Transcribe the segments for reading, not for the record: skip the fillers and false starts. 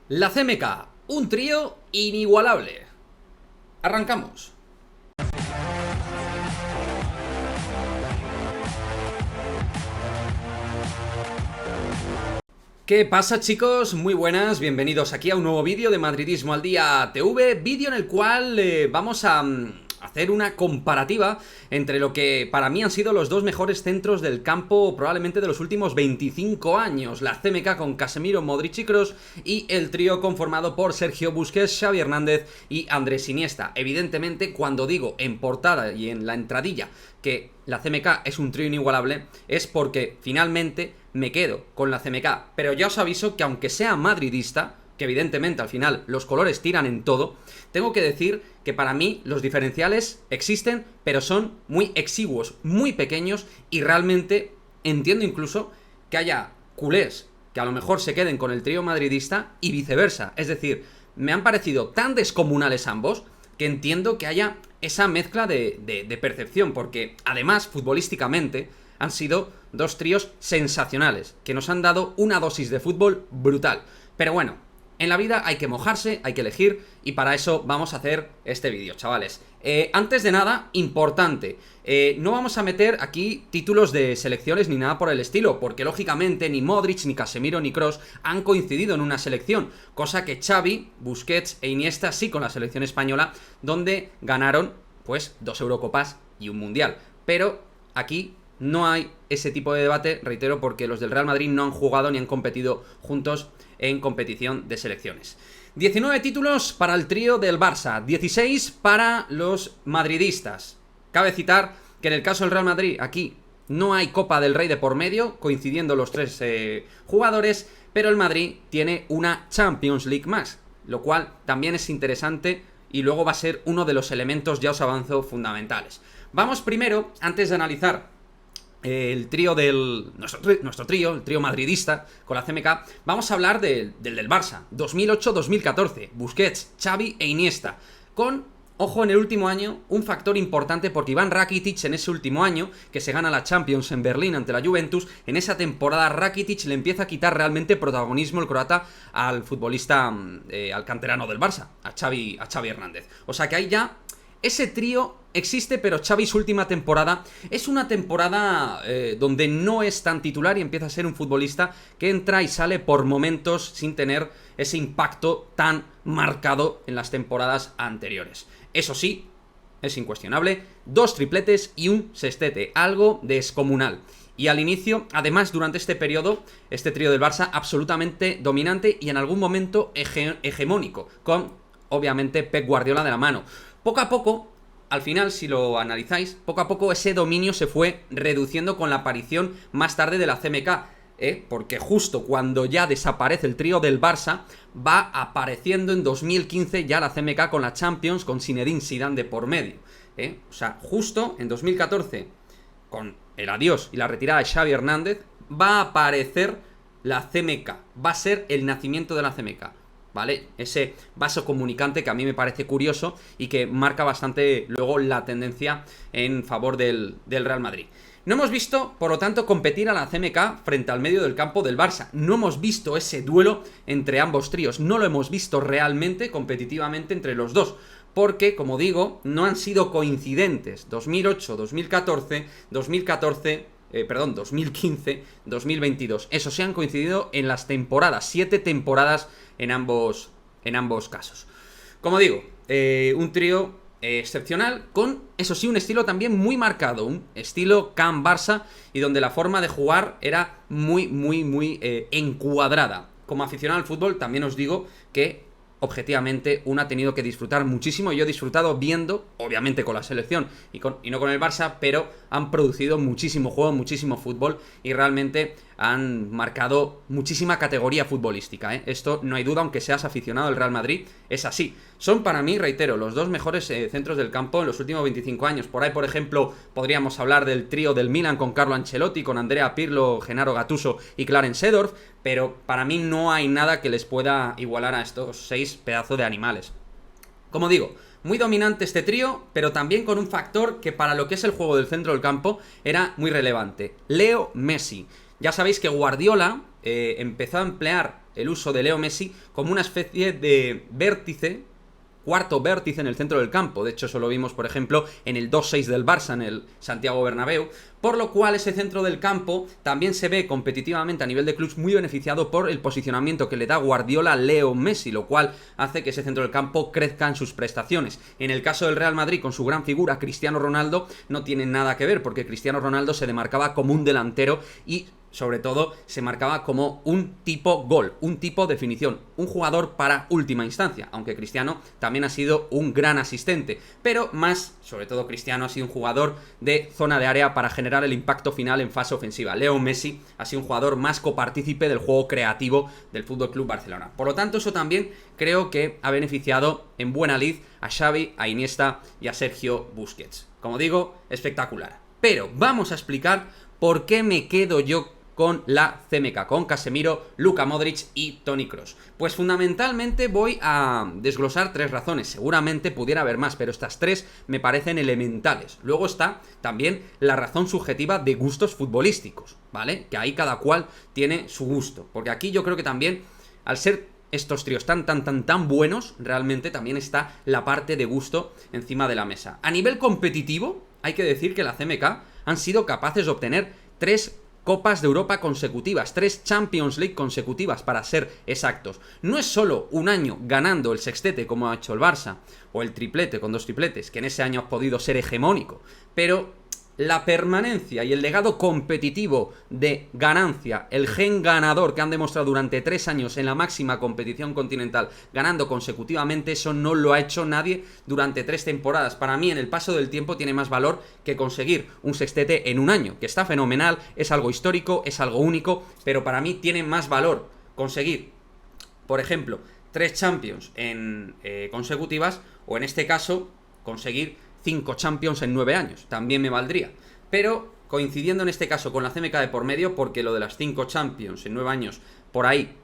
La CMK, un trío inigualable. Arrancamos. ¿Qué pasa, chicos? Muy buenas, bienvenidos aquí a un nuevo vídeo de Madridismo al Día TV, vídeo en el cual vamos a hacer una comparativa entre lo que para mí han sido los dos mejores centros del campo probablemente de los últimos 25 años, la CMK con Casemiro, Modric y Kroos, y el trío conformado por Sergio Busquets, Xavi Hernández y Andrés Iniesta. Evidentemente, cuando digo en portada y en la entradilla que la CMK es un trío inigualable, es porque finalmente me quedo con la CMK, pero ya os aviso que aunque sea madridista, que evidentemente al final los colores tiran en todo, tengo que decir que para mí los diferenciales existen, pero son muy exiguos, muy pequeños, y realmente entiendo incluso que haya culés que a lo mejor se queden con el trío madridista y viceversa. Es decir, me han parecido tan descomunales ambos que entiendo que haya esa mezcla de percepción, porque además futbolísticamente han sido dos tríos sensacionales, que nos han dado una dosis de fútbol brutal. Pero bueno, en la vida hay que mojarse, hay que elegir, y para eso vamos a hacer este vídeo, chavales. Antes de nada, importante, no vamos a meter aquí títulos de selecciones ni nada por el estilo, porque lógicamente ni Modric, ni Casemiro, ni Kroos han coincidido en una selección, cosa que Xavi, Busquets e Iniesta sí con la selección española, donde ganaron pues 2 Eurocopas y un Mundial. Pero aquí no hay ese tipo de debate, reitero, porque los del Real Madrid no han jugado ni han competido juntos en competición de selecciones. 19 títulos para el trío del Barça, 16 para los madridistas. Cabe citar que en el caso del Real Madrid, aquí no hay Copa del Rey de por medio, coincidiendo los tres jugadores, pero el Madrid tiene una Champions League más, lo cual también es interesante y luego va a ser uno de los elementos, ya os avanzo, fundamentales. Vamos primero, antes de analizar el trío nuestro trío, el trío madridista con la CMK, vamos a hablar del Barça, 2008-2014, Busquets, Xavi e Iniesta, con, ojo, en el último año, un factor importante porque Iván Rakitic en ese último año, que se gana la Champions en Berlín ante la Juventus, en esa temporada Rakitic le empieza a quitar realmente protagonismo el croata al futbolista, al canterano del Barça, a Xavi Hernández. O sea que ahí ya ese trío existe, pero Xavi su última temporada es una temporada donde no es tan titular y empieza a ser un futbolista que entra y sale por momentos sin tener ese impacto tan marcado en las temporadas anteriores. Eso sí, es incuestionable, 2 tripletes y un sextete, algo descomunal. Y al inicio, además, durante este periodo, este trío del Barça absolutamente dominante y en algún momento hegemónico, con, obviamente, Pep Guardiola de la mano. Poco a poco, al final, si lo analizáis, poco a poco ese dominio se fue reduciendo con la aparición más tarde de la CMK, porque justo cuando ya desaparece el trío del Barça, va apareciendo en 2015 ya la CMK con la Champions, con Zinedine Zidane de por medio. O sea, justo en 2014, con el adiós y la retirada de Xavi Hernández, va a aparecer la CMK, va a ser el nacimiento de la CMK. ¿Vale? Ese vaso comunicante que a mí me parece curioso y que marca bastante luego la tendencia en favor del Real Madrid. No hemos visto, por lo tanto, competir a la CMK frente al medio del campo del Barça. No hemos visto ese duelo entre ambos tríos. No lo hemos visto realmente, competitivamente, entre los dos. Porque, como digo, no han sido coincidentes. 2008, 2014, 2015, 2022. Eso se han coincidido en las temporadas, 7 temporadas en ambos casos. Como digo, un trío excepcional con, eso sí, un estilo también muy marcado, un estilo Can Barça, y donde la forma de jugar era muy encuadrada. Como aficionado al fútbol también os digo que objetivamente uno ha tenido que disfrutar muchísimo. Yo he disfrutado viendo, obviamente con la selección y no con el Barça, pero han producido muchísimo juego, muchísimo fútbol y realmente han marcado muchísima categoría futbolística, Esto no hay duda, aunque seas aficionado al Real Madrid, es así. Son para mí, reitero, los dos mejores centros del campo en los últimos 25 años. Por ahí, por ejemplo, podríamos hablar del trío del Milan con Carlo Ancelotti, con Andrea Pirlo, Gennaro Gattuso y Clarence Seedorf, pero para mí no hay nada que les pueda igualar a estos 6 pedazos de animales. Como digo, muy dominante este trío, pero también con un factor que para lo que es el juego del centro del campo era muy relevante: Leo Messi. Ya sabéis que Guardiola empezó a emplear el uso de Leo Messi como una especie de vértice, cuarto vértice en el centro del campo. De hecho, eso lo vimos, por ejemplo, en el 2-6 del Barça, en el Santiago Bernabéu, por lo cual ese centro del campo también se ve competitivamente a nivel de clubs muy beneficiado por el posicionamiento que le da Guardiola a Leo Messi, lo cual hace que ese centro del campo crezca en sus prestaciones. En el caso del Real Madrid, con su gran figura Cristiano Ronaldo, no tiene nada que ver, porque Cristiano Ronaldo se demarcaba como un delantero y sobre todo se marcaba como un tipo gol, un tipo definición, un jugador para última instancia, aunque Cristiano también ha sido un gran asistente, pero más, sobre todo Cristiano ha sido un jugador de zona de área para generar el impacto final en fase ofensiva. Leo Messi ha sido un jugador más copartícipe del juego creativo del FC Barcelona. Por lo tanto, eso también creo que ha beneficiado en buena lid a Xavi, a Iniesta y a Sergio Busquets. Como digo, espectacular. Pero vamos a explicar por qué me quedo yo con la CMK, con Casemiro, Luka Modric y Toni Kroos. Pues fundamentalmente voy a desglosar 3 razones, seguramente pudiera haber más, pero estas 3 me parecen elementales. Luego está también la razón subjetiva de gustos futbolísticos, ¿vale? Que ahí cada cual tiene su gusto, porque aquí yo creo que también, al ser estos tríos tan buenos, realmente también está la parte de gusto encima de la mesa. A nivel competitivo, hay que decir que la CMK han sido capaces de obtener 3 Copas de Europa consecutivas, 3 Champions League consecutivas para ser exactos. No es solo un año ganando el sextete como ha hecho el Barça, o el triplete con 2 tripletes, que en ese año ha podido ser hegemónico, pero la permanencia y el legado competitivo de ganancia, el gen ganador que han demostrado durante 3 años en la máxima competición continental, ganando consecutivamente, eso no lo ha hecho nadie durante 3 temporadas. Para mí, en el paso del tiempo, tiene más valor que conseguir un sextete en un año, que está fenomenal, es algo histórico, es algo único, pero para mí tiene más valor conseguir, por ejemplo, 3 Champions consecutivas, o en este caso, conseguir 5 Champions en 9 años, también me valdría. Pero coincidiendo en este caso con la CMK de por medio, porque lo de las 5 Champions en 9 años, por ahí,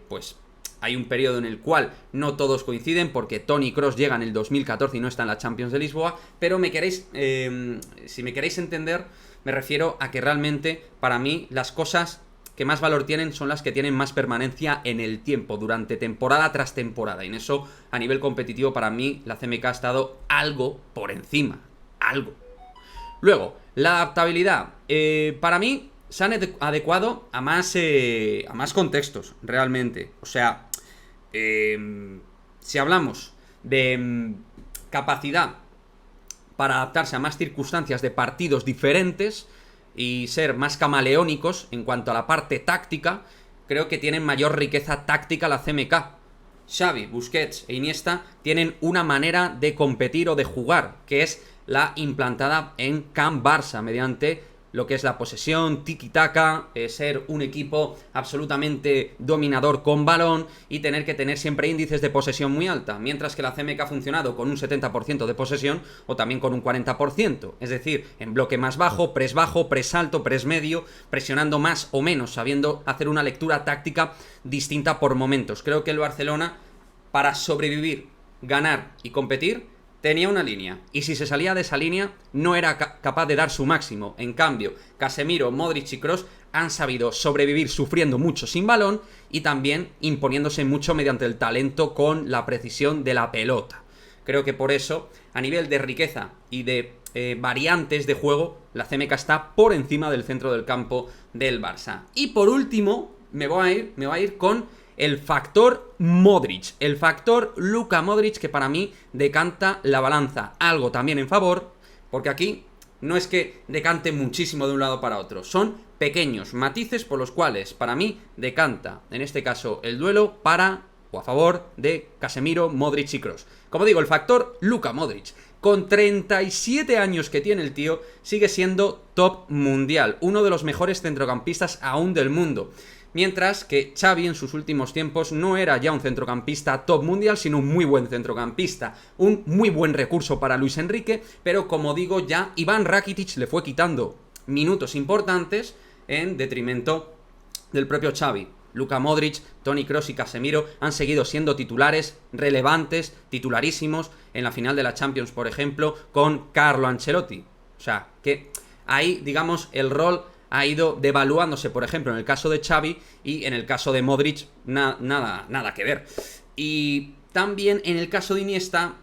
pues hay un periodo en el cual no todos coinciden, porque Toni Kroos llega en el 2014 y no está en la Champions de Lisboa, pero si me queréis entender, me refiero a que realmente, para mí, las cosas que más valor tienen son las que tienen más permanencia en el tiempo, durante temporada tras temporada. Y en eso, a nivel competitivo, para mí, la CMK ha estado algo por encima. Algo. Luego, la adaptabilidad. Para mí, se han adecuado a más contextos, realmente. O sea, si hablamos de capacidad para adaptarse a más circunstancias de partidos diferentes y ser más camaleónicos en cuanto a la parte táctica, creo que tienen mayor riqueza táctica la CMK. Xavi, Busquets e Iniesta tienen una manera de competir o de jugar, que es la implantada en Camp Barça, mediante lo que es la posesión, tiki-taka, ser un equipo absolutamente dominador con balón y tener que tener siempre índices de posesión muy alta, mientras que la CMK ha funcionado con un 70% de posesión o también con un 40%, es decir, en bloque más bajo, press alto, press medio, presionando más o menos, sabiendo hacer una lectura táctica distinta por momentos. Creo que el Barcelona, para sobrevivir, ganar y competir, tenía una línea, y si se salía de esa línea no era capaz de dar su máximo. En cambio, Casemiro, Modric y Kroos han sabido sobrevivir sufriendo mucho sin balón y también imponiéndose mucho mediante el talento con la precisión de la pelota. Creo que por eso, a nivel de riqueza y de variantes de juego, la CMK está por encima del centro del campo del Barça. Y por último, me voy a ir con el factor Modric, el factor Luka Modric, que para mí decanta la balanza algo también en favor, porque aquí no es que decante muchísimo de un lado para otro, son pequeños matices por los cuales para mí decanta, en este caso, el duelo para o a favor de Casemiro, Modric y Kroos. Como digo, el factor Luka Modric, con 37 años que tiene el tío, sigue siendo top mundial, uno de los mejores centrocampistas aún del mundo. Mientras que Xavi en sus últimos tiempos no era ya un centrocampista top mundial, sino un muy buen centrocampista, un muy buen recurso para Luis Enrique, pero como digo, ya Iván Rakitic le fue quitando minutos importantes en detrimento del propio Xavi. Luka Modric, Toni Kroos y Casemiro han seguido siendo titulares relevantes, titularísimos, en la final de la Champions, por ejemplo, con Carlo Ancelotti. O sea, que ahí, digamos, el rol ha ido devaluándose, por ejemplo, en el caso de Xavi, y en el caso de Modric, nada que ver. Y también en el caso de Iniesta,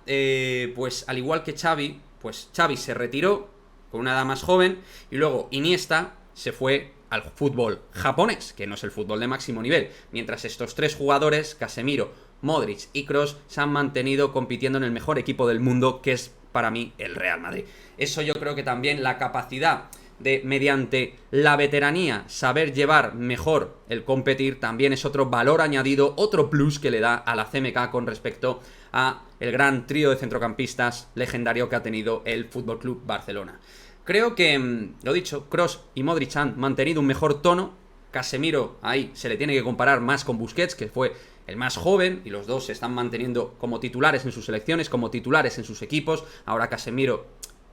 pues al igual que Xavi, pues Xavi se retiró con una edad más joven, y luego Iniesta se fue al fútbol japonés, que no es el fútbol de máximo nivel, mientras estos tres jugadores, Casemiro, Modric y Kroos, se han mantenido compitiendo en el mejor equipo del mundo, que es para mí el Real Madrid. Eso yo creo que también la capacidad de, mediante la veteranía, saber llevar mejor el competir, también es otro valor añadido, otro plus que le da a la CMK con respecto a el gran trío de centrocampistas legendario que ha tenido el FC Barcelona. Creo que, lo dicho, Kroos y Modric han mantenido un mejor tono. Casemiro ahí se le tiene que comparar más con Busquets, que fue el más joven, y los dos se están manteniendo como titulares en sus selecciones, como titulares en sus equipos. Ahora Casemiro,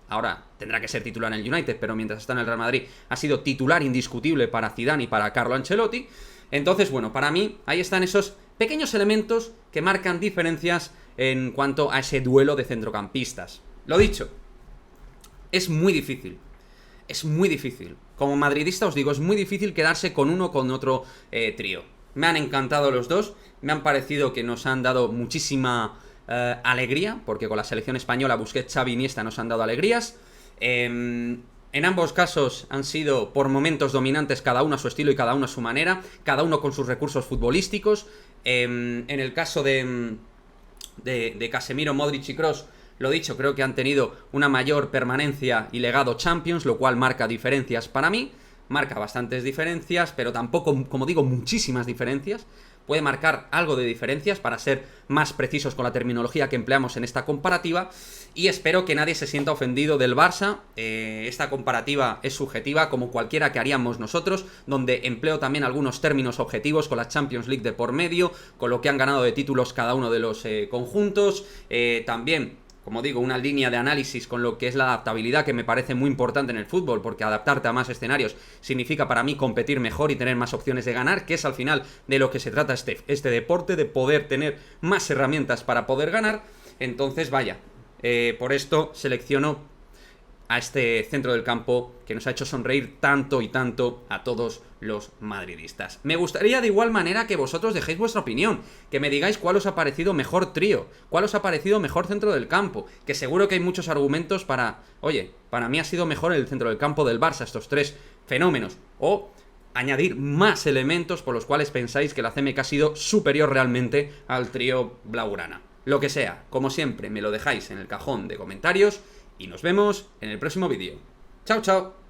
ahora tendrá que ser titular en el United, pero mientras está en el Real Madrid ha sido titular indiscutible para Zidane y para Carlo Ancelotti. Entonces, bueno, para mí ahí están esos pequeños elementos que marcan diferencias en cuanto a ese duelo de centrocampistas. Lo dicho, es muy difícil. Es muy difícil. Como madridista os digo, es muy difícil quedarse con uno o con otro trío. Me han encantado los dos. Me han parecido que nos han dado muchísima alegría, porque con la selección española Busquets, Xavi, Iniesta nos han dado alegrías. En ambos casos han sido por momentos dominantes, cada uno a su estilo y cada uno a su manera, cada uno con sus recursos futbolísticos. En el caso de Casemiro, Modric y Kroos, lo dicho, creo que han tenido una mayor permanencia y legado Champions, lo cual marca diferencias para mí. Marca bastantes diferencias, pero tampoco, como digo, muchísimas diferencias. Puede marcar algo de diferencias para ser más precisos con la terminología que empleamos en esta comparativa. Y espero que nadie se sienta ofendido del Barça. Esta comparativa es subjetiva, como cualquiera que haríamos nosotros, donde empleo también algunos términos objetivos con la Champions League de por medio, con lo que han ganado de títulos cada uno de los conjuntos. También, como digo, una línea de análisis con lo que es la adaptabilidad, que me parece muy importante en el fútbol, porque adaptarte a más escenarios significa para mí competir mejor y tener más opciones de ganar, que es al final de lo que se trata este deporte, de poder tener más herramientas para poder ganar. Entonces, vaya, por esto selecciono a este centro del campo que nos ha hecho sonreír tanto y tanto a todos los madridistas. Me gustaría de igual manera que vosotros dejéis vuestra opinión, que me digáis cuál os ha parecido mejor trío, cuál os ha parecido mejor centro del campo, que seguro que hay muchos argumentos para, oye, para mí ha sido mejor el centro del campo del Barça, estos tres fenómenos, o añadir más elementos por los cuales pensáis que la CMK ha sido superior realmente al trío blaugrana. Lo que sea, como siempre, me lo dejáis en el cajón de comentarios y nos vemos en el próximo vídeo. ¡Chao, chao!